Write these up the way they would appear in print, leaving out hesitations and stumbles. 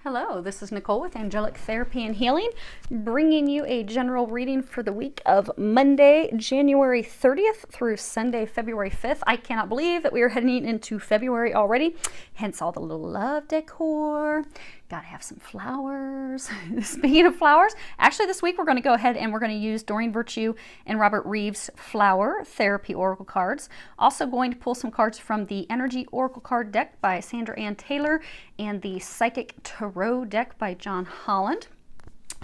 Hello, this is Nicole with Angelic Therapy and Healing, bringing you a general reading for the week of Monday, January 30th through Sunday, February 5th. I cannot believe that we are heading into February already, hence all the little love decor. Gotta have some flowers. Speaking of flowers, actually this week we're going to go ahead and we're going to use Doreen Virtue and Robert Reeves Flower Therapy Oracle cards. Also going to pull some cards from the Energy Oracle card deck by Sandra Ann Taylor and the Psychic Tarot deck by John Holland.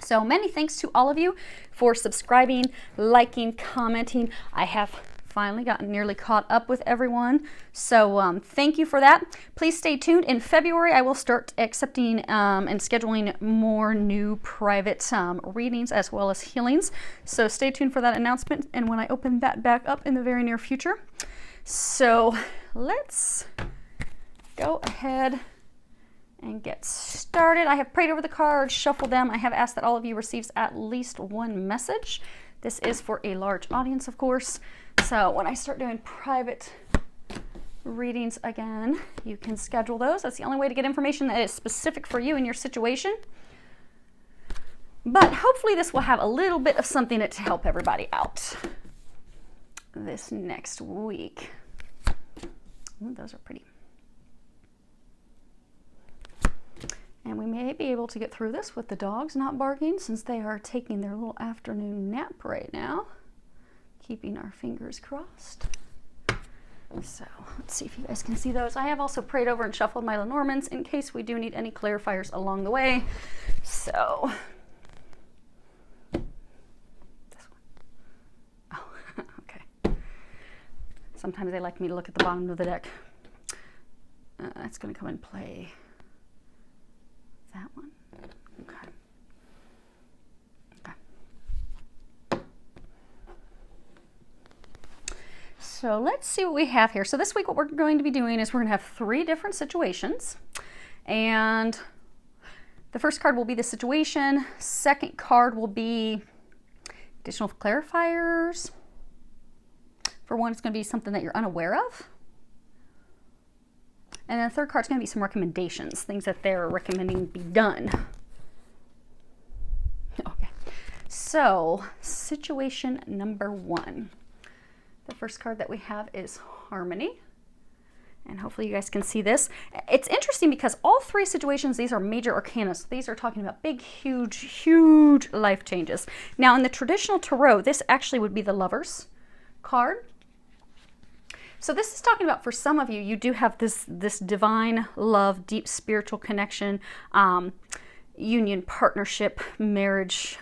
So many thanks to all of you for subscribing, liking, commenting. I have finally gotten nearly caught up with everyone, so thank you for that. Please stay tuned. In February I will start accepting and scheduling more new private readings as well as healings, so stay tuned for that announcement and when I open that back up in the very near future. So let's go ahead and get started. I have prayed over the cards, shuffled them. I have asked that all of you receives at least one message. This is for a large audience, of course. So when I start doing private readings again, you can schedule those. That's the only way to get information that is specific for you and your situation. But hopefully this will have a little bit of something to help everybody out this next week. Ooh, those are pretty. And we may be able to get through this with the dogs not barking since they are taking their little afternoon nap right now. Keeping our fingers crossed. So let's see if you guys can see those. I have also prayed over and shuffled my Lenormands in case we do need any clarifiers along the way. So this one. Oh, okay. Sometimes they like me to look at the bottom of the deck. It's going to come and play that one. Okay. So let's see what we have here. So this week what we're going to be doing is we're going to have 3 different situations. And the first card will be the situation. Second card will be additional clarifiers. For one, it's going to be something that you're unaware of. And then the third card is going to be some recommendations, things that they're recommending be done. Okay, so situation number 1. The first card that we have is Harmony. And hopefully you guys can see this. It's interesting because all 3 situations, these are major arcana. So these are talking about big, huge, huge life changes. Now in the traditional tarot, this actually would be the Lovers card. So this is talking about, for some of you, you do have this divine love, deep spiritual connection, union, partnership, marriage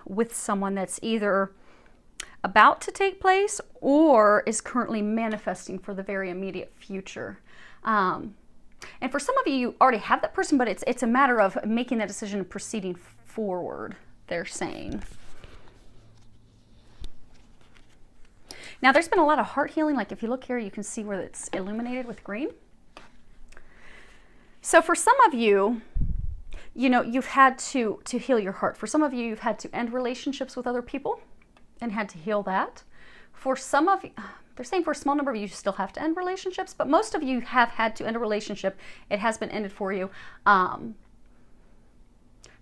with someone that's either about to take place or is currently manifesting for the very immediate future. And for some of you, you already have that person, but it's a matter of making that decision and proceeding forward, they're saying. Now, there's been a lot of heart healing. Like if you look here, you can see where it's illuminated with green. So for some of you, you know, you've had to heal your heart. For some of you, you've had to end relationships with other people and had to heal that. For some of you, they're saying for a small number of you, you still have to end relationships, but most of you have had to end a relationship. It has been ended for you.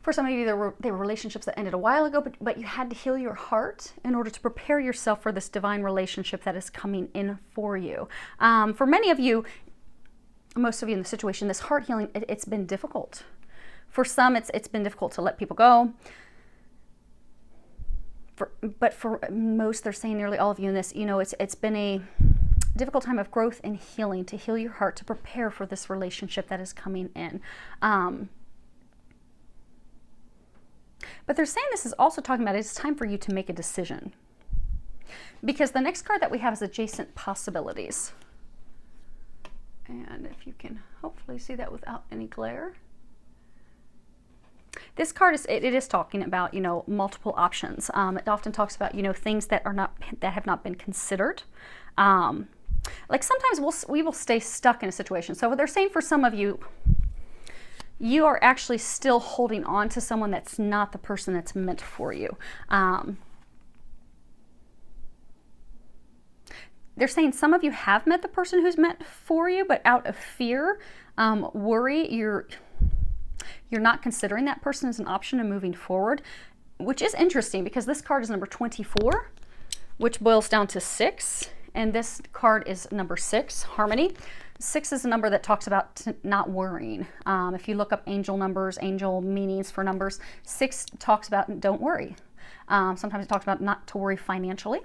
For some of you, they were relationships that ended a while ago, but you had to heal your heart in order to prepare yourself for this divine relationship that is coming in for you. For many of you, most of you in the situation, this heart healing, it's been difficult. For some, it's been difficult to let people go. But for most, they're saying nearly all of you in this, you know, it's been a difficult time of growth and healing, to heal your heart, to prepare for this relationship that is coming in. But they're saying this is also talking about it's time for you to make a decision. Because the next card that we have is adjacent possibilities. And if you can hopefully see that without any glare. This card is talking about, you know, multiple options. It often talks about, you know, things that have not been considered. Like sometimes we will stay stuck in a situation. So what they're saying for some of you, you are actually still holding on to someone that's not the person that's meant for you. They're saying some of you have met the person who's meant for you, but out of fear, worry, You're not considering that person as an option and moving forward, which is interesting because this card is number 24, which boils down to 6. And this card is number 6, harmony. 6 is a number that talks about not worrying. If you look up angel numbers, angel meanings for numbers, 6 talks about don't worry. Sometimes it talks about not to worry financially.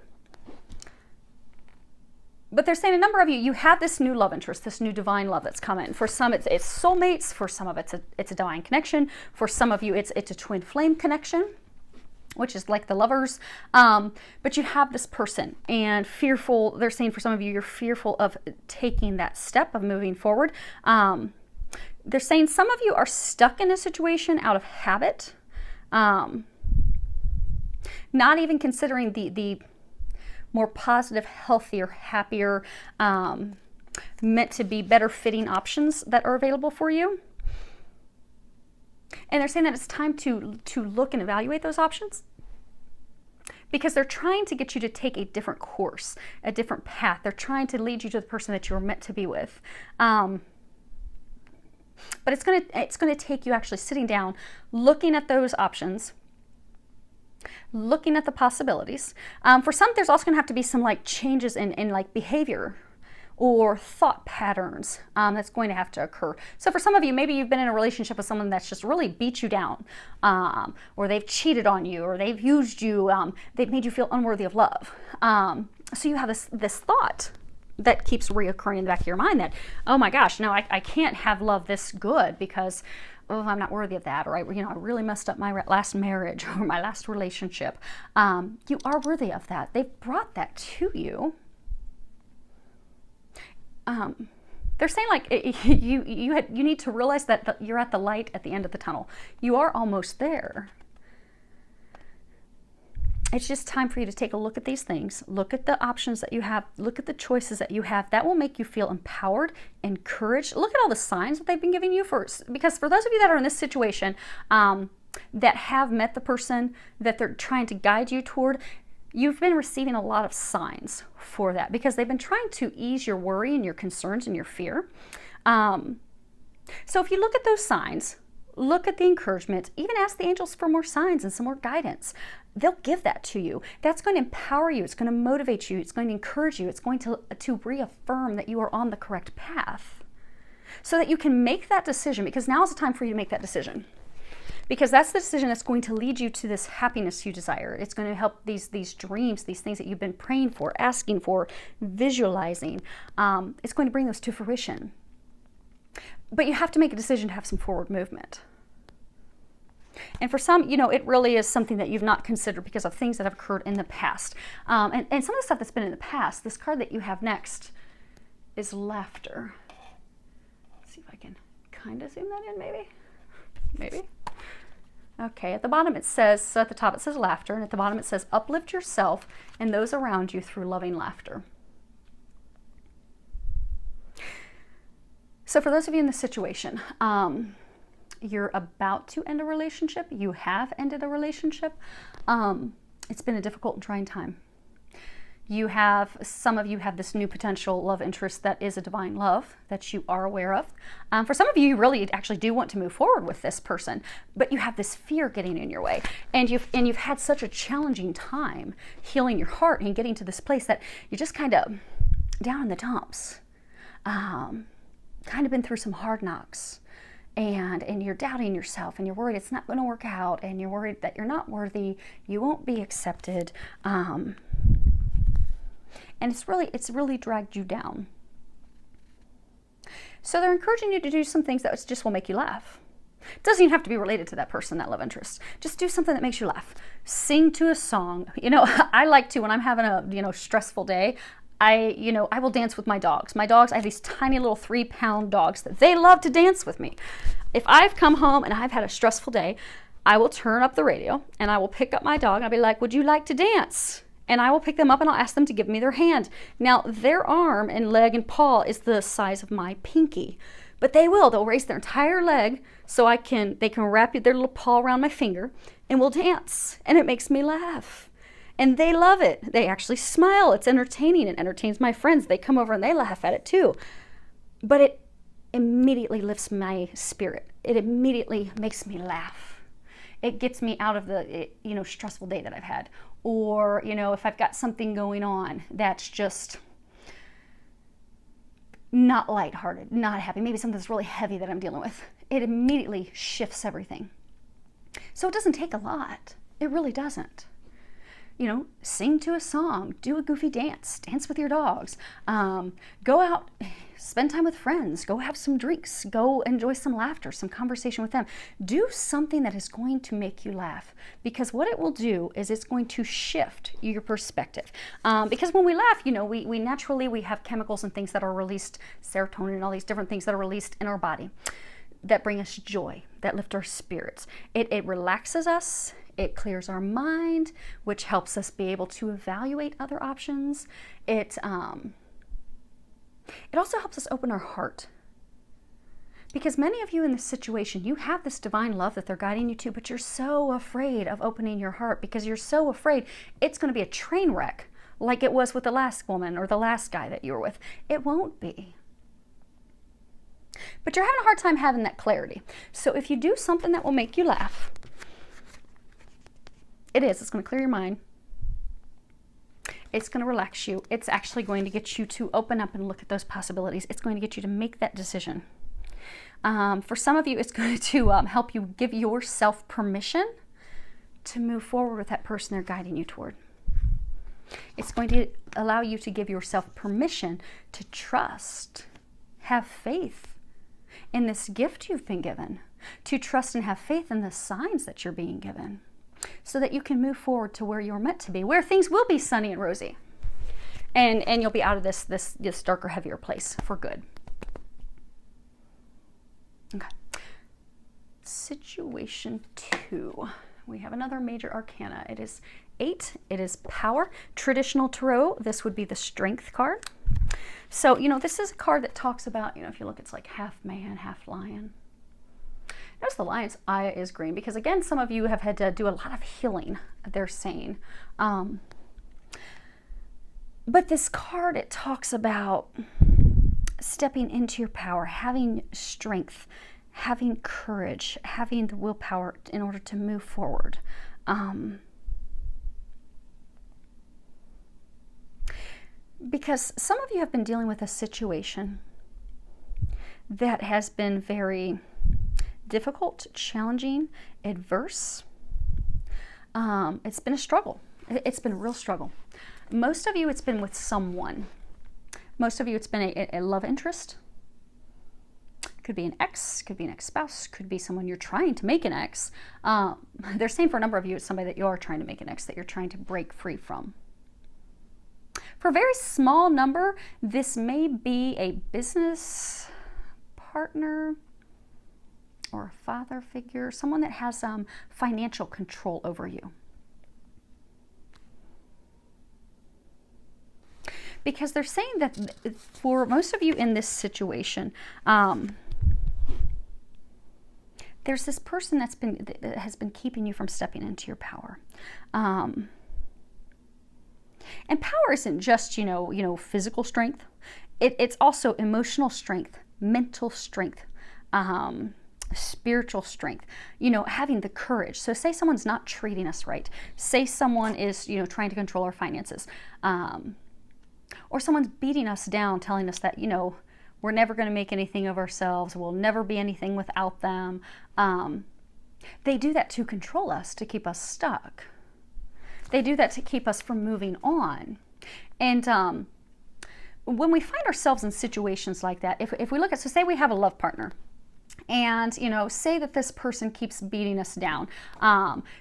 But they're saying a number of you have this new love interest, this new divine love that's coming. For some, it's soulmates. For some of it's a divine connection. For some of you, it's a twin flame connection, which is like the lovers. But you have this person and fearful. They're saying for some of you, you're fearful of taking that step of moving forward. They're saying some of you are stuck in a situation out of habit. Not even considering the more positive, healthier, happier, meant to be better fitting options that are available for you. And they're saying that it's time to look and evaluate those options because they're trying to get you to take a different course, a different path. They're trying to lead you to the person that you were meant to be with. But it's gonna take you actually sitting down, looking at those options, looking at the possibilities. For some, there's also going to have to be some like changes in like behavior or thought patterns that's going to have to occur. So for some of you, maybe you've been in a relationship with someone that's just really beat you down, or they've cheated on you, or they've used you, they've made you feel unworthy of love. So you have this thought that keeps reoccurring in the back of your mind that, oh my gosh, no, I can't have love this good because I'm not worthy of that, or I really messed up my last marriage or my last relationship. You are worthy of that. They've brought that to you. They're saying like you need to realize that you're at the light at the end of the tunnel. You are almost there. It's just time for you to take a look at these things, look at the options that you have, look at the choices that you have. That will make you feel empowered, encouraged. Look at all the signs that they've been giving you because for those of you that are in this situation, that have met the person that they're trying to guide you toward, you've been receiving a lot of signs for that because they've been trying to ease your worry and your concerns and your fear. So if you look at those signs, look at the encouragement, even ask the angels for more signs and some more guidance. They'll give that to you. That's going to empower you. It's going to motivate you. It's going to encourage you. It's going to reaffirm that you are on the correct path so that you can make that decision, because now is the time for you to make that decision. Because that's the decision that's going to lead you to this happiness you desire. It's going to help these dreams, these things that you've been praying for, asking for, visualizing. It's going to bring those to fruition. But you have to make a decision to have some forward movement. And for some, it really is something that you've not considered because of things that have occurred in the past. And some of the stuff that's been in the past, this card that you have next is laughter. Let's see if I can kind of zoom that in, maybe. Okay, at the bottom it says, so at the top it says laughter, and at the bottom it says uplift yourself and those around you through loving laughter. So for those of you in this situation, you're about to end a relationship, you have ended a relationship, it's been a difficult and trying time. Some of you have this new potential love interest that is a divine love that you are aware of. For some of you, you really actually do want to move forward with this person, but you have this fear getting in your way. And you've had such a challenging time healing your heart and getting to this place that you're just kind of down in the dumps. Kind of been through some hard knocks. And you're doubting yourself, and you're worried it's not going to work out, and you're worried that you're not worthy, you won't be accepted. And it's really dragged you down. So they're encouraging you to do some things that just will make you laugh. It doesn't even have to be related to that person, that love interest. Just do something that makes you laugh. Sing to a song. I like to, when I'm having a stressful day, I will dance with my dogs. My dogs, I have these tiny little 3-pound dogs that they love to dance with me. If I've come home and I've had a stressful day, I will turn up the radio and I will pick up my dog and I'll be like, would you like to dance? And I will pick them up and I'll ask them to give me their hand. Now, their arm and leg and paw is the size of my pinky. But they'll raise their entire leg so they can wrap their little paw around my finger and we'll dance. And it makes me laugh. And they love it. They actually smile. It's entertaining. It entertains my friends. They come over and they laugh at it too. But it immediately lifts my spirit. it immediately makes me laugh. It gets me out of the, stressful day that I've had. Or, if I've got something going on that's just not lighthearted, not happy, maybe something that's really heavy that I'm dealing with, it immediately shifts everything. So it doesn't take a lot. It really doesn't. Sing to a song, do a goofy dance with your dogs, go out, spend time with friends, go have some drinks, go enjoy some laughter, some conversation with them. Do something that is going to make you laugh, because what it will do is it's going to shift your perspective. Because when we laugh, we naturally have chemicals and things that are released, serotonin and all these different things that are released in our body that bring us joy, that lift our spirits. It relaxes us. It clears our mind, which helps us be able to evaluate other options. It also helps us open our heart. Because many of you in this situation, you have this divine love that they're guiding you to, but you're so afraid of opening your heart because you're so afraid it's going to be a train wreck like it was with the last woman or the last guy that you were with. It won't be. But you're having a hard time having that clarity. So if you do something that will make you laugh, it's going to clear your mind. It's going to relax you. It's actually going to get you to open up and look at those possibilities. It's going to get you to make that decision. For some of you, it's going to help you give yourself permission to move forward with that person they're guiding you toward. It's going to allow you to give yourself permission to trust, have faith in this gift you've been given, to trust and have faith in the signs that you're being given, so that you can move forward to where you're meant to be, where things will be sunny and rosy. And you'll be out of this darker, heavier place for good. Okay. Situation 2. We have another major arcana. It is 8. It is power. Traditional tarot, this would be the strength card. So, this is a card that talks about, if you look, it's like half man, half lion. Notice the lion's eye is green because, again, some of you have had to do a lot of healing, they're saying. But this card, it talks about stepping into your power, having strength, having courage, having the willpower in order to move forward. Because some of you have been dealing with a situation that has been very difficult, challenging, adverse. It's been a struggle. It's been a real struggle. Most of you, it's been with someone. Most of you, it's been a love interest. Could be an ex, could be an ex-spouse, could be someone you're trying to make an ex. They're saying for a number of you, it's somebody that you are trying to make an ex, that you're trying to break free from. For a very small number, this may be a business partner or a father figure, someone that has financial control over you. Because they're saying that for most of you in this situation, there's this person that has been keeping you from stepping into your power. And power isn't just, physical strength. It's also emotional strength, mental strength, spiritual strength, having the courage. So say someone's not treating us right. Say someone is, trying to control our finances. Or someone's beating us down, telling us that, we're never going to make anything of ourselves. We'll never be anything without them. They do that to control us, to keep us stuck. They do that to keep us from moving on. And when we find ourselves in situations like that, if we look at, so say we have a love partner, and say that this person keeps beating us down,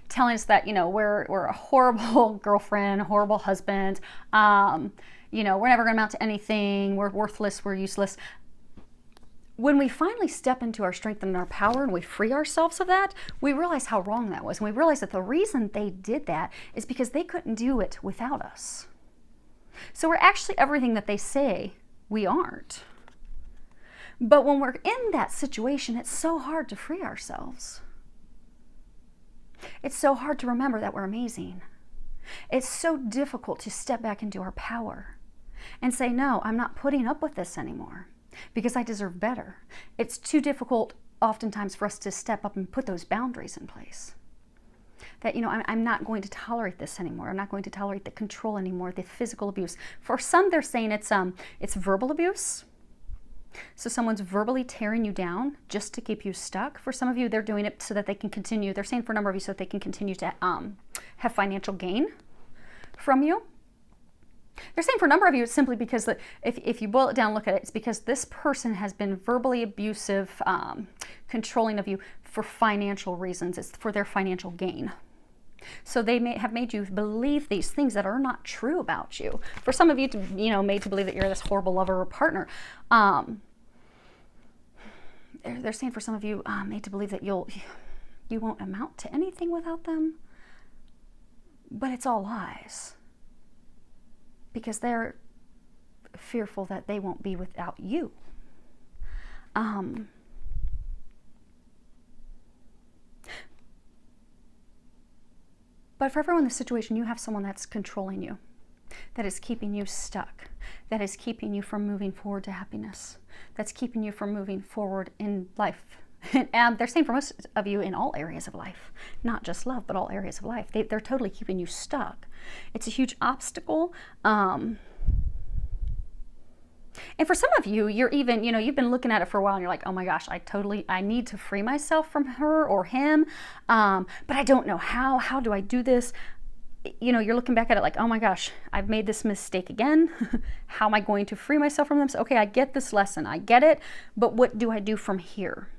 telling us that we're a horrible girlfriend, horrible husband, we're never going to amount to anything, we're worthless, we're useless. When we finally step into our strength and our power and we free ourselves of that, we realize how wrong that was. And we realize that the reason they did that is because they couldn't do it without us. So we're actually everything that they say we aren't. But when we're in that situation, it's so hard to free ourselves. It's so hard to remember that we're amazing. It's so difficult to step back into our power and say, no, I'm not putting up with this anymore because I deserve better. It's too difficult oftentimes for us to step up and put those boundaries in place. That, I'm not going to tolerate this anymore. I'm not going to tolerate the control anymore, the physical abuse. For some, they're saying it's verbal abuse. So someone's verbally tearing you down just to keep you stuck. For some of you, they're doing it so that they can continue. They're saying for a number of you so that they can continue to have financial gain from you. They're saying for a number of you, it's simply because if you boil it down, look at it, it's because this person has been verbally abusive, controlling of you for financial reasons. It's for their financial gain. So they may have made you believe these things that are not true about you. For some of you, made to believe that you're this horrible lover or partner. They're saying for some of you, made to believe that you won't amount to anything without them. But it's all lies. Because they're fearful that they won't be without you. But for everyone in this situation, you have someone that's controlling you, that is keeping you stuck, that is keeping you from moving forward to happiness, that's keeping you from moving forward in life. And they're saying for most of you in all areas of life, not just love, but all areas of life. They're totally keeping you stuck. It's a huge obstacle. And for some of you, you're even, you've been looking at it for a while and you're like, oh my gosh, I need to free myself from her or him. But I don't know how. How do I do this? You're looking back at it like, oh my gosh, I've made this mistake again. How am I going to free myself from them? So, okay, I get this lesson. I get it. But what do I do from here?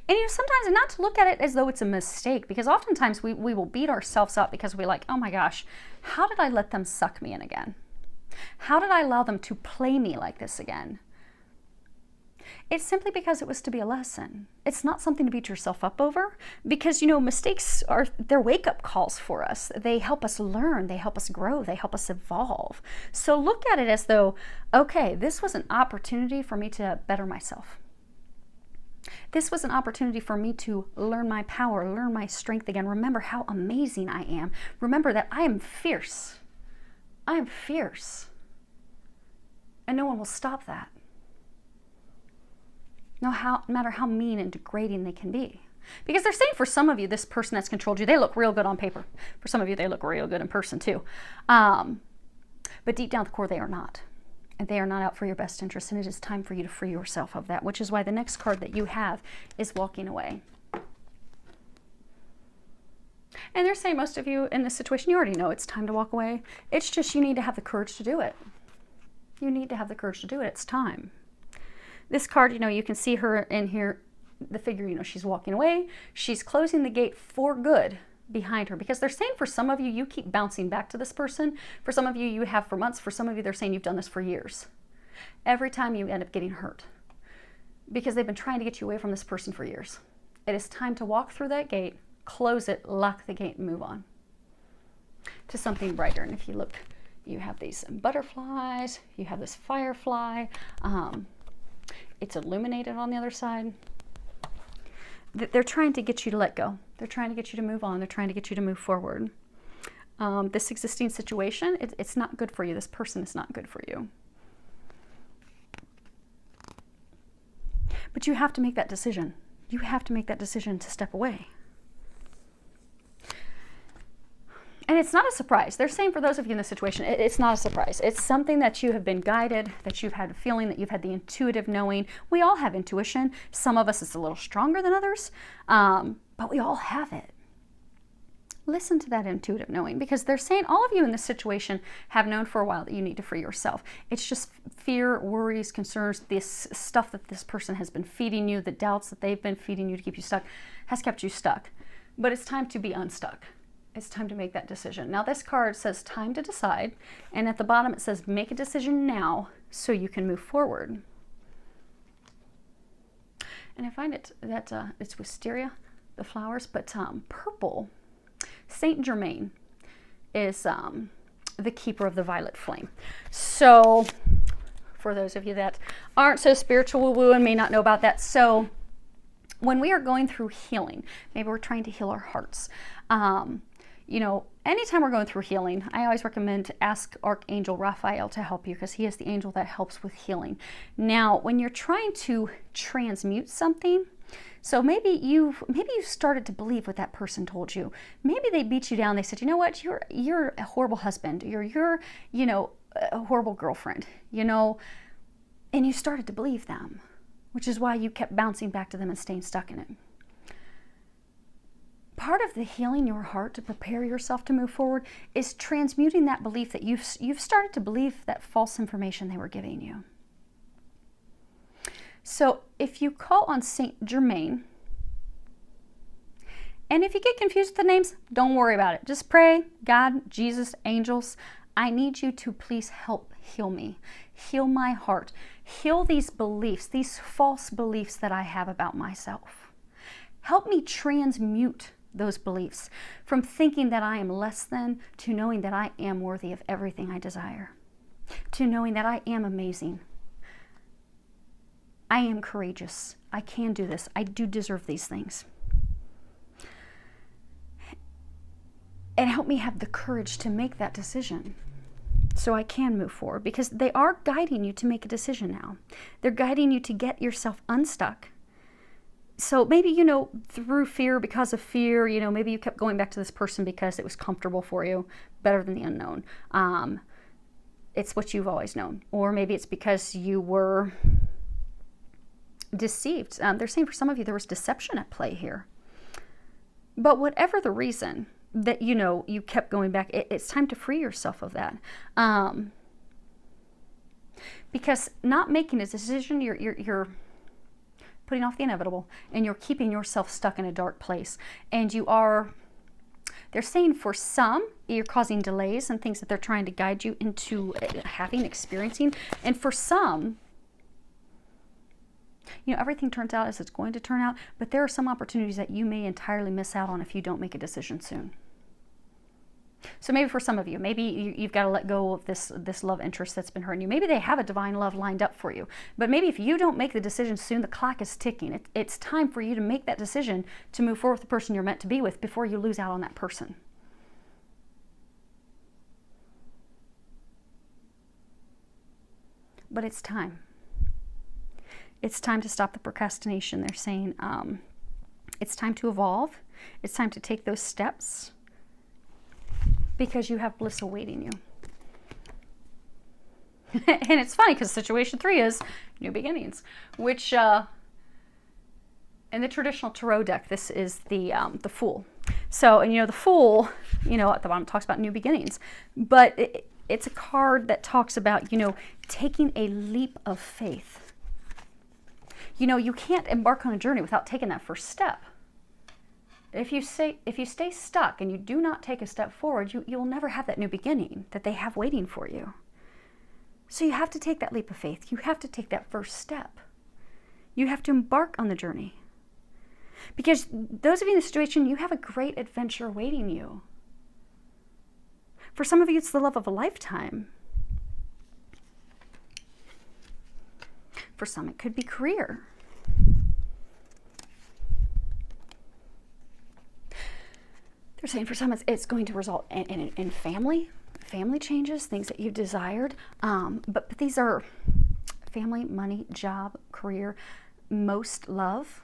And sometimes, not to look at it as though it's a mistake, because oftentimes we will beat ourselves up because we're like, oh my gosh, how did I let them suck me in again? How did I allow them to play me like this again? It's simply because it was to be a lesson. It's not something to beat yourself up over, because, mistakes they're wake-up calls for us. They help us learn, they help us grow, they help us evolve. So look at it as though, okay, this was an opportunity for me to better myself. This was an opportunity for me to learn my power, learn my strength again. Remember how amazing I am. Remember that I am fierce. I am fierce. And no one will stop that. No matter how mean and degrading they can be. Because they're saying for some of you, this person that's controlled you, they look real good on paper. For some of you, they look real good in person too. But deep down at the core, they are not. And they are not out for your best interest, and it is time for you to free yourself of that, which is why the next card that you have is walking away. And they're saying most of you in this situation, you already know it's time to walk away. It's just you need to have the courage to do it. You need to have the courage to do it. It's time. This card, you can see her in here, the figure, she's walking away. She's closing the gate for good behind her, because they're saying for some of you, you keep bouncing back to this person. For some of you, you have for months. For some of you, they're saying you've done this for years. Every time you end up getting hurt because they've been trying to get you away from this person for years. It is time to walk through that gate, close it, lock the gate, and move on to something brighter. And if you look, you have these butterflies, you have this firefly. It's illuminated on the other side. They're trying to get you to let go. They're trying to get you to move on. They're trying to get you to move forward. This existing situation, it's not good for you. This person is not good for you. But you have to make that decision. You have to make that decision to step away. And it's not a surprise. They're saying for those of you in this situation, it's not a surprise. It's something that you have been guided, that you've had a feeling, that you've had the intuitive knowing. We all have intuition. Some of us it's a little stronger than others, but we all have it. Listen to that intuitive knowing, because they're saying all of you in this situation have known for a while that you need to free yourself. It's just fear, worries, concerns, this stuff that this person has been feeding you, the doubts that they've been feeding you to keep you stuck, has kept you stuck. But it's time to be unstuck. It's time to make that decision. Now this card says time to decide, and at the bottom it says make a decision now so you can move forward. And I find it that it's wisteria, the flowers, but purple. Saint Germain is the keeper of the violet flame. So for those of you that aren't so spiritual woo-woo and may not know about that, so when we are going through healing, maybe we're trying to heal our hearts, anytime we're going through healing, I always recommend to ask Archangel Raphael to help you, because he is the angel that helps with healing. Now, when you're trying to transmute something, so maybe you started to believe what that person told you. Maybe they beat you down. They said, you know what, you're a horrible husband. You're a horrible girlfriend. And you started to believe them, which is why you kept bouncing back to them and staying stuck in it. Part of the healing your heart to prepare yourself to move forward is transmuting that belief that you've started to believe that false information they were giving you. So if you call on Saint Germain, and if you get confused with the names, don't worry about it. Just pray, God, Jesus, angels, I need you to please help heal me. Heal my heart. Heal these beliefs, these false beliefs that I have about myself. Help me transmute those beliefs from thinking that I am less than to knowing that I am worthy of everything I desire, to knowing that I am amazing. I am courageous. I can do this. I do deserve these things. And help me have the courage to make that decision so I can move forward, because they are guiding you to make a decision now. They're guiding you to get yourself unstuck. So maybe, through fear, because of fear, maybe you kept going back to this person because it was comfortable for you, better than the unknown. It's what you've always known. Or maybe it's because you were deceived. They're saying for some of you there was deception at play here. But whatever the reason that, you kept going back, it's time to free yourself of that. Because not making a decision, you're putting off the inevitable, and you're keeping yourself stuck in a dark place. And they're saying for some, you're causing delays and things that they're trying to guide you into experiencing. And for some, everything turns out as it's going to turn out, but there are some opportunities that you may entirely miss out on if you don't make a decision soon. So maybe for some of you, maybe you've got to let go of this love interest that's been hurting you. Maybe they have a divine love lined up for you. But maybe if you don't make the decision soon, the clock is ticking. It's time for you to make that decision to move forward with the person you're meant to be with before you lose out on that person. But it's time. It's time to stop the procrastination. They're saying it's time to evolve. It's time to take those steps, because you have bliss awaiting you. And it's funny because situation 3 is new beginnings, which in the traditional tarot deck, this is the Fool. So, and the Fool, at the bottom talks about new beginnings, but it's a card that talks about, taking a leap of faith. You can't embark on a journey without taking that first step. If you stay stuck and you do not take a step forward, you'll never have that new beginning that they have waiting for you. So you have to take that leap of faith. You have to take that first step. You have to embark on the journey. Because those of you in this situation, you have a great adventure awaiting you. For some of you, it's the love of a lifetime. For some, it could be career. They're saying for some, it's going to result in family changes, things that you've desired. But these are family, money, job, career, most love.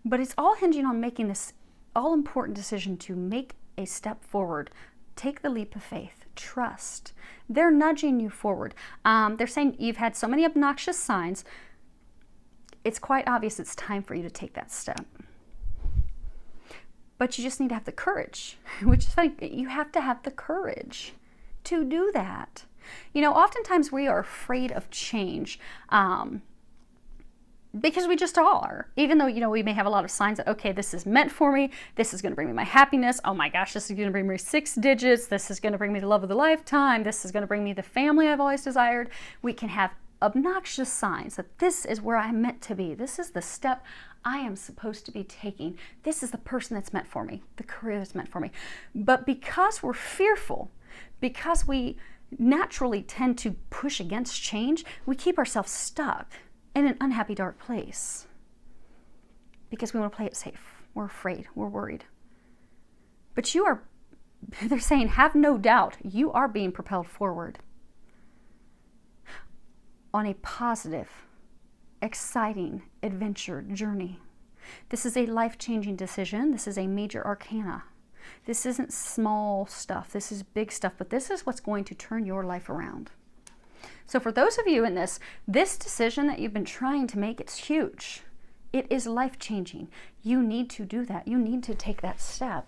But it's all hinging on making this all-important decision to make a step forward. Take the leap of faith. Trust. They're nudging you forward. They're saying you've had so many obnoxious signs. It's quite obvious it's time for you to take that step. But you just need to have the courage, which is funny. You have to have the courage to do that. Oftentimes we are afraid of change because we just are. Even though, we may have a lot of signs that, okay, this is meant for me. This is going to bring me my happiness. Oh my gosh, this is going to bring me 6 digits. This is going to bring me the love of the lifetime. This is going to bring me the family I've always desired. We can have obnoxious signs that this is where I'm meant to be. This is the step I am supposed to be taking. This is the person that's meant for me, the career that's meant for me. But because we're fearful, because we naturally tend to push against change, we keep ourselves stuck in an unhappy, dark place because we want to play it safe. We're afraid. We're worried. But you are they're saying, have no doubt, you are being propelled forward on a positive, exciting adventure journey. This is a life-changing decision. This is a major arcana. This isn't small stuff. This is big stuff, but this is what's going to turn your life around. So for those of you in this decision that you've been trying to make, it's huge. It is life-changing. You need to do that. You need to take that step.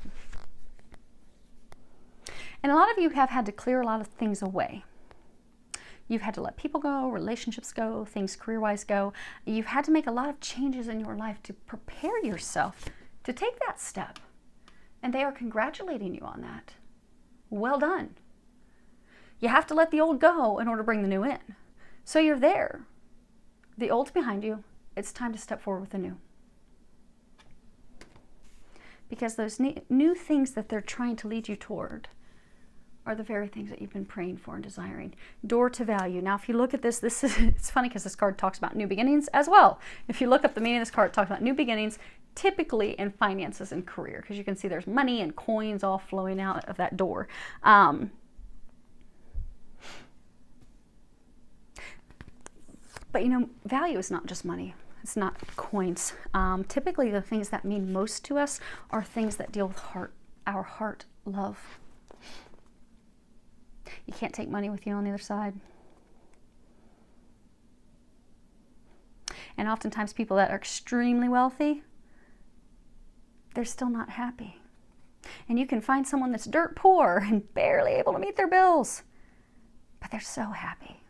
And a lot of you have had to clear a lot of things away. You've had to let people go, relationships go, things career-wise go. You've had to make a lot of changes in your life to prepare yourself to take that step. And they are congratulating you on that. Well done. You have to let the old go in order to bring the new in. So you're there. The old's behind you. It's time to step forward with the new. Because those new things that they're trying to lead you toward are the very things that you've been praying for and desiring. Door to value. Now, if you look at this is, it's funny because this card talks about new beginnings as well. If you look up the meaning of this card, it talks about new beginnings, typically in finances and career, because you can see there's money and coins all flowing out of that door. But you know, value is not just money. It's not coins. Typically, the things that mean most to us are things that deal with our heart, love. You can't take money with you on the other side. And oftentimes people that are extremely wealthy, they're still not happy. And you can find someone that's dirt poor and barely able to meet their bills, but they're so happy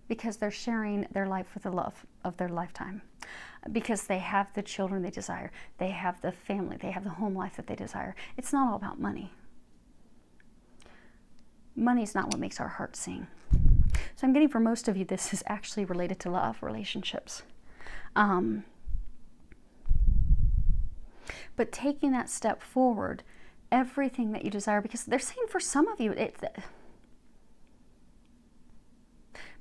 because they're sharing their life with the love of their lifetime, because they have the children they desire, they have the family, they have the home life that they desire. It's not all about money. Money is not what makes our heart sing. So I'm getting for most of you, this is actually related to love, relationships. But taking that step forward, everything that you desire, because they're saying for some of you,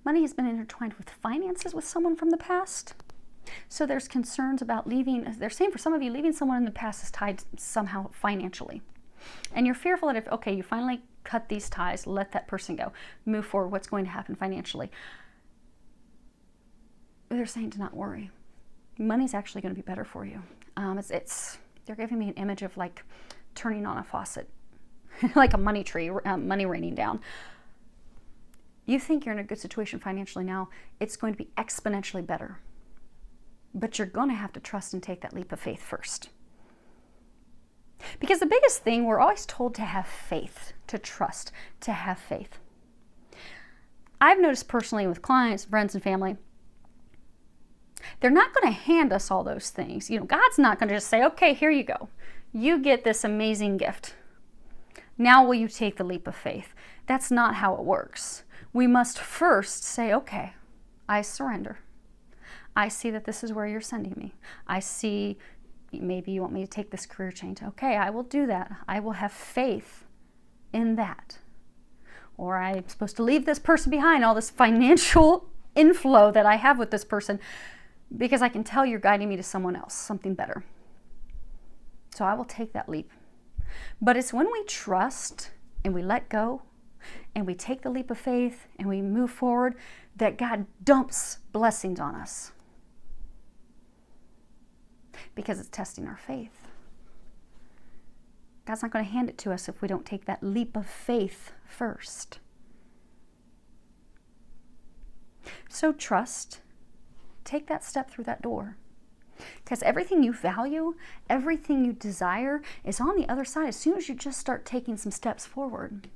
money has been intertwined with finances with someone from the past. So there's concerns about leaving. They're saying for some of you, leaving someone in the past is tied somehow financially. And you're fearful that if, okay, you finally cut these ties, let that person go, move forward, what's going to happen financially? They're saying to not worry. Money's actually going to be better for you. They're giving me an image of like turning on a faucet, like a money tree, money raining down. You think you're in a good situation financially now, it's going to be exponentially better. But you're going to have to trust and take that leap of faith first. Because the biggest thing, we're always told to have faith, to trust, to have faith. I've noticed personally with clients, friends, and family, they're not going to hand us all those things. You know, God's not going to just say, okay, here you go. You get this amazing gift. Now will you take the leap of faith? That's not how it works. We must first say, okay, I surrender. I see that this is where you're sending me. I see maybe you want me to take this career change. Okay, I will do that. I will have faith in that. Or I'm supposed to leave this person behind, all this financial inflow that I have with this person, because I can tell you're guiding me to someone else, something better. So I will take that leap. But it's when we trust and we let go and we take the leap of faith and we move forward that God dumps blessings on us. Because it's testing our faith. God's not going to hand it to us if we don't take that leap of faith first. So trust. Take that step through that door. Because everything you value, everything you desire is on the other side as soon as you just start taking some steps forward.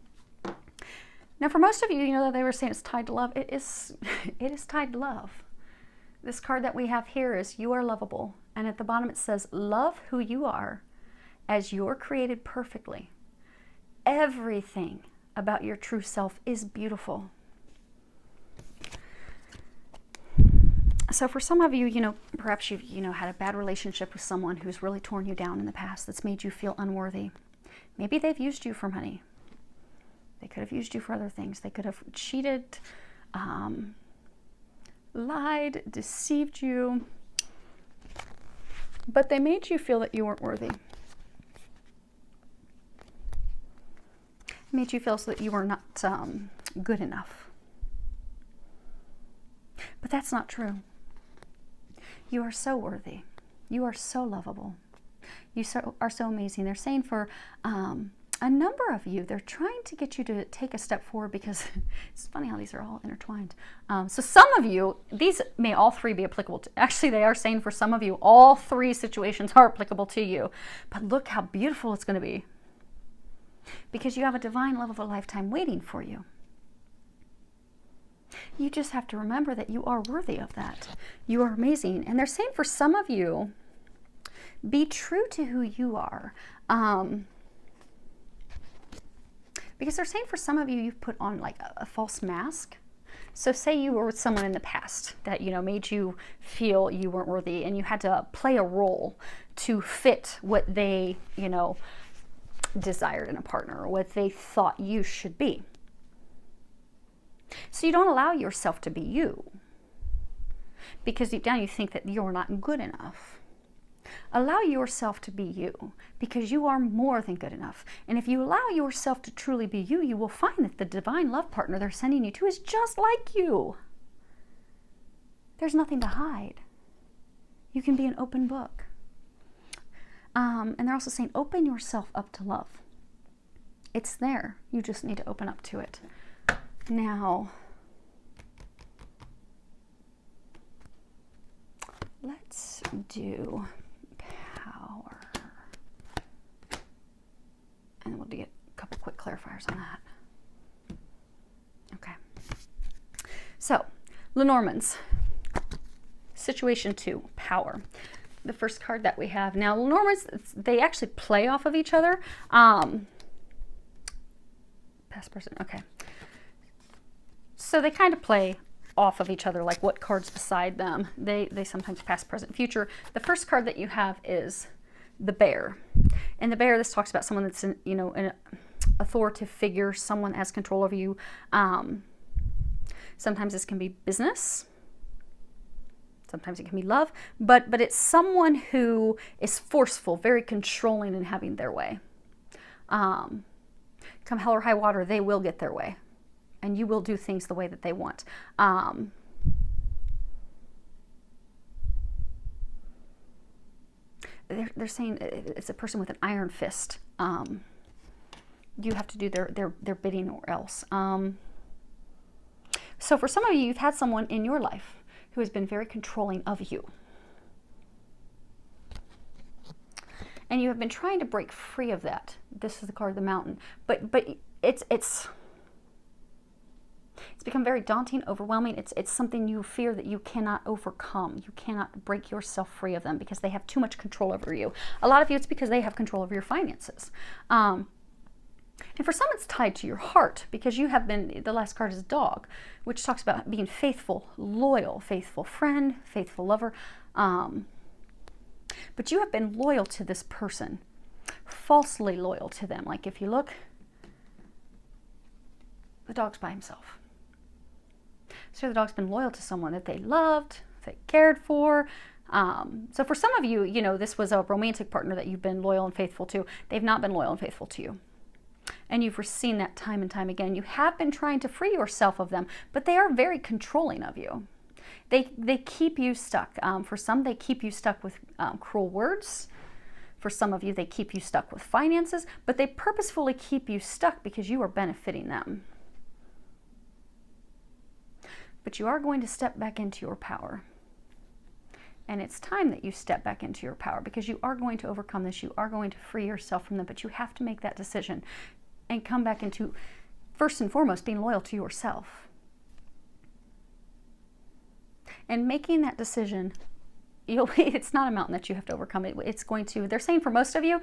Now, for most of you, you know that they were saying it's tied to love. It is tied to love. This card that we have here is you are lovable. And at the bottom it says, love who you are as you're created perfectly. Everything about your true self is beautiful. So for some of you, you know, perhaps you've, had a bad relationship with someone who's really torn you down in the past, that's made you feel unworthy. Maybe they've used you for money. They could have used you for other things. They could have cheated, lied, deceived you. But they made you feel that you weren't worthy. made you feel so that you were not good enough. But that's not true. You are so worthy. You are so lovable. You are so amazing. They're saying for a number of you, they're trying to get you to take a step forward, because it's funny how these are all intertwined. So some of you, these may all three be applicable to, actually they are saying for some of you, all three situations are applicable to you. But look how beautiful it's going to be, because you have a divine love of a lifetime waiting for you. You just have to remember that you are worthy of that. You are amazing. And they're saying for some of you, be true to who you are. Because they're saying for some of you, you've put on like a false mask. So say you were with someone in the past that, you know, made you feel you weren't worthy, and you had to play a role to fit what they, you know, desired in a partner, or what they thought you should be. So you don't allow yourself to be you, because deep down you think that you're not good enough. Allow yourself to be you, because you are more than good enough. And if you allow yourself to truly be you, you will find that the divine love partner they're sending you to is just like you. There's nothing to hide. You can be an open book. And they're also saying, open yourself up to love. It's there. You just need to open up to it. Now, let's do power. And we'll get a couple quick clarifiers on that. Okay. So, Lenormands. Situation 2, power. The first card that we have. Now, Lenormands, they actually play off of each other. Past person, okay. So they kind of play off of each other, like what cards beside them. They sometimes past, present, future. The first card that you have is the bear. And the bear, this talks about someone that's, you know, an authoritative figure, someone has control over you. Sometimes this can be business. Sometimes it can be love. But it's someone who is forceful, very controlling, and having their way. Come hell or high water, they will get their way. And you will do things the way that they want. They're saying it's a person with an iron fist. You have to do their bidding or else. So for some of you, you've had someone in your life who has been very controlling of you. And you have been trying to break free of that. This is the card of the mountain. But it's become very daunting, overwhelming. It's something you fear that you cannot overcome. You cannot break yourself free of them because they have too much control over you. A lot of you, it's because they have control over your finances. And for some, it's tied to your heart, because you have been, the last card is dog, which talks about being faithful, loyal, faithful friend, faithful lover. But you have been loyal to this person, falsely loyal to them. Like if you look, the dog's by himself. So the dog's been loyal to someone that they loved, they cared for. So for some of you, you know, this was a romantic partner that you've been loyal and faithful to. They've not been loyal and faithful to you. And you've seen that time and time again. You have been trying to free yourself of them, but they are very controlling of you. They keep you stuck. For some, they keep you stuck with cruel words. For some of you, they keep you stuck with finances, but they purposefully keep you stuck because you are benefiting them. But you are going to step back into your power. And it's time that you step back into your power, because you are going to overcome this. You are going to free yourself from them, but you have to make that decision and come back into, first and foremost, being loyal to yourself. And making that decision, it's not a mountain that you have to overcome. It's going to, they're saying for most of you,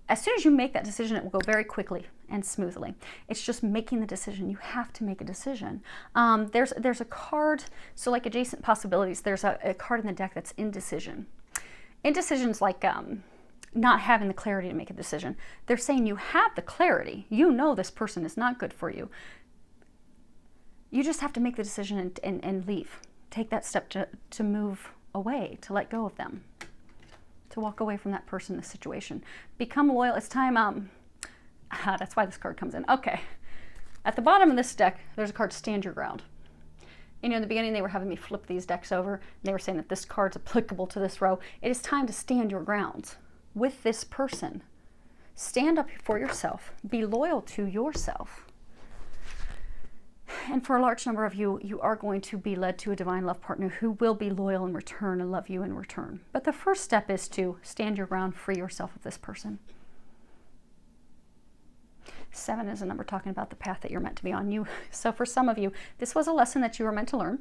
as soon as you make that decision, it will go very quickly and smoothly. It's just making the decision. You have to make a decision. There's a card, so like adjacent possibilities, there's a card in the deck that's indecision. Indecision's like not having the clarity to make a decision. They're saying you have the clarity. You know this person is not good for you. You just have to make the decision and leave. Take that step to move away, to let go of them, to walk away from that person, the situation. Become loyal. It's time. That's why this card comes in. Okay. At the bottom of this deck, there's a card, Stand Your Ground. You know, in the beginning, they were having me flip these decks over. And they were saying that this card's applicable to this row. It is time to stand your ground with this person. Stand up for yourself. Be loyal to yourself. And for a large number of you, you are going to be led to a divine love partner who will be loyal in return and love you in return. But the first step is to stand your ground, free yourself of this person. 7 is a number talking about the path that you're meant to be on. So for some of you, this was a lesson that you were meant to learn.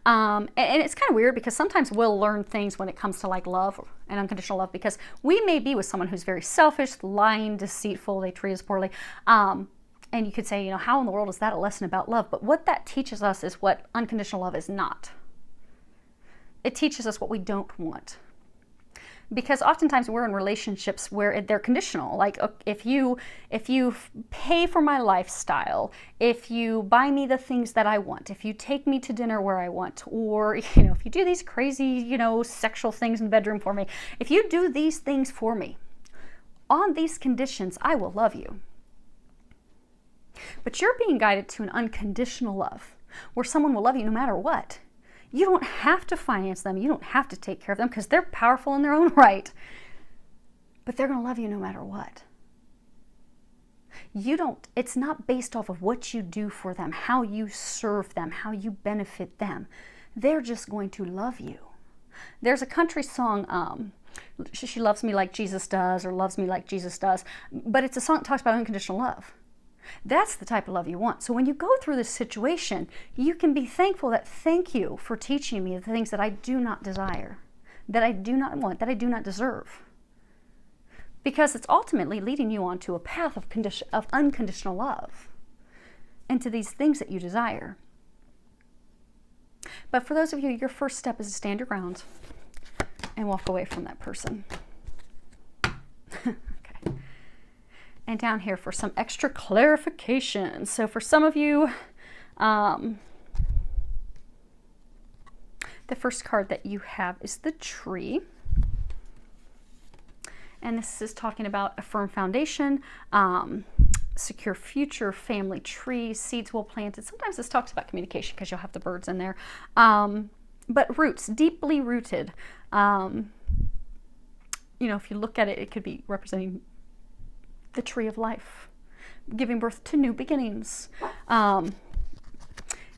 And it's kind of weird because sometimes we'll learn things when it comes to like love and unconditional love, because we may be with someone who's very selfish, lying, deceitful, they treat us poorly. And you could say, you know, how in the world is that a lesson about love? But what that teaches us is what unconditional love is not. It teaches us what we don't want. Because oftentimes we're in relationships where they're conditional. Like if you pay for my lifestyle, if you buy me the things that I want, if you take me to dinner where I want, or you know, if you do these crazy, you know, sexual things in the bedroom for me, if you do these things for me, on these conditions, I will love you. But you're being guided to an unconditional love where someone will love you no matter what. You don't have to finance them. You don't have to take care of them because they're powerful in their own right. But they're going to love you no matter what. It's not based off of what you do for them, how you serve them, how you benefit them. They're just going to love you. There's a country song, She Loves Me Like Jesus Does, or Loves Me Like Jesus Does, but it's a song that talks about unconditional love. That's the type of love you want. So when you go through this situation, you can be thankful that thank you for teaching me the things that I do not desire, that I do not want, that I do not deserve. Because it's ultimately leading you onto a path of unconditional love and to these things that you desire. But for those of you, your first step is to stand your ground and walk away from that person. And down here for some extra clarification. So for some of you, the first card that you have is the Tree. And this is talking about a firm foundation, secure future, family tree, seeds well planted. Sometimes this talks about communication because you'll have the birds in there. But roots, deeply rooted. You know, if you look at it, it could be representing the tree of life, giving birth to new beginnings. The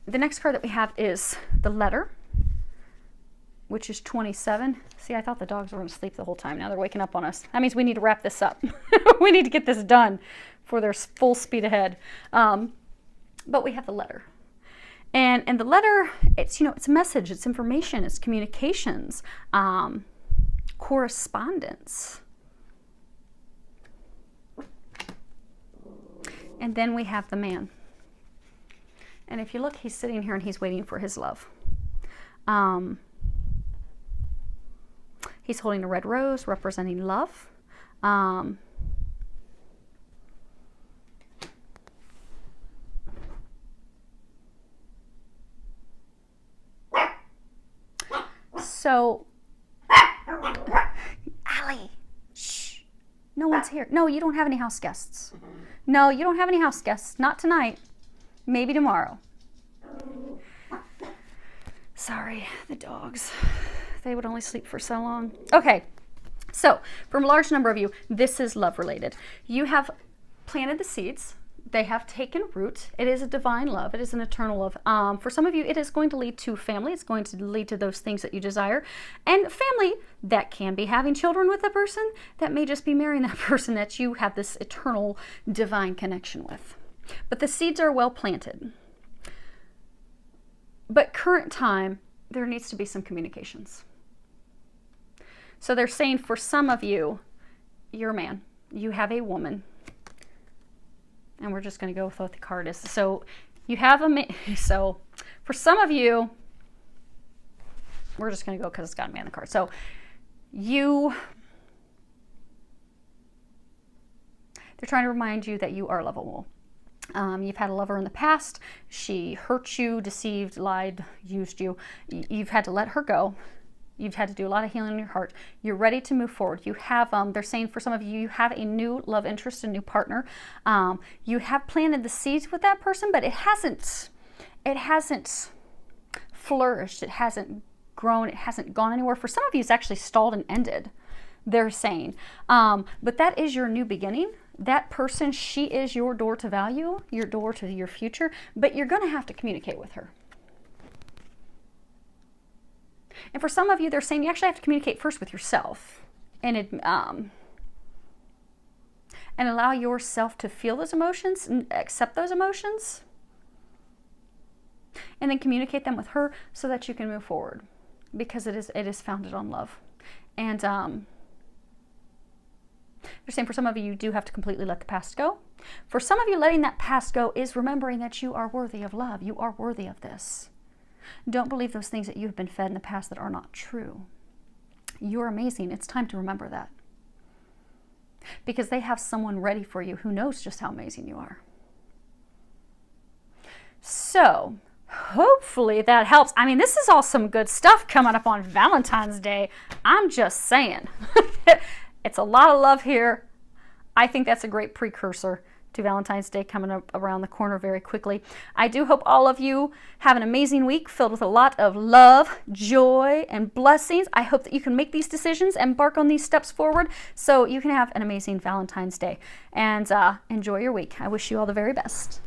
next card that we have is the Letter, which is 27. See, I thought the dogs were going to sleep the whole time. Now they're waking up on us. That means we need to wrap this up. We need to get this done for their full speed ahead. But we have the Letter. And the Letter, it's, you know, it's a message, it's information, it's communications, correspondence. And then we have the Man. And if you look, he's sitting here and he's waiting for his love. He's holding a red rose representing love. So, Allie, shh, no one's here. No, you don't have any house guests. No, you don't have any house guests. Not tonight. Maybe tomorrow. Sorry, the dogs. They would only sleep for so long. Okay, so from a large number of you, this is love related. You have planted the seeds. They have taken root. It is a divine love. It is an eternal love. For some of you, it is going to lead to family. It's going to lead to those things that you desire. And family, that can be having children with a person. That may just be marrying that person that you have this eternal divine connection with. But the seeds are well planted. But current time, there needs to be some communications. So they're saying for some of you, you're a man. You have a woman. And we're just going to go with what the card is. So you have a man. So for some of you, we're just going to go because it's got a man in the card. So they're trying to remind you that you are lovable. You've had a lover in the past. She hurt you, deceived, lied, used you. You've had to let her go. You've had to do a lot of healing in your heart. You're ready to move forward. You have, they're saying for some of you, you have a new love interest, a new partner. You have planted the seeds with that person, but it hasn't flourished. It hasn't grown. It hasn't gone anywhere. For some of you, it's actually stalled and ended, they're saying. But that is your new beginning. That person, she is your door to value, your door to your future, but you're going to have to communicate with her. And for some of you, they're saying you actually have to communicate first with yourself and allow yourself to feel those emotions and accept those emotions, and then communicate them with her so that you can move forward, because it is founded on love. And they're saying for some of you, you do have to completely let the past go. For some of you, letting that past go is remembering that you are worthy of love. You are worthy of this. Don't believe those things that you've been fed in the past that are not true. You're amazing. It's time to remember that. Because they have someone ready for you who knows just how amazing you are. So, hopefully that helps. I mean, this is all some good stuff coming up on Valentine's Day. I'm just saying. It's a lot of love here. I think that's a great precursor to Valentine's Day coming up around the corner very quickly. I do hope all of you have an amazing week filled with a lot of love, joy, and blessings. I hope that you can make these decisions, embark on these steps forward so you can have an amazing Valentine's Day. And enjoy your week. I wish you all the very best.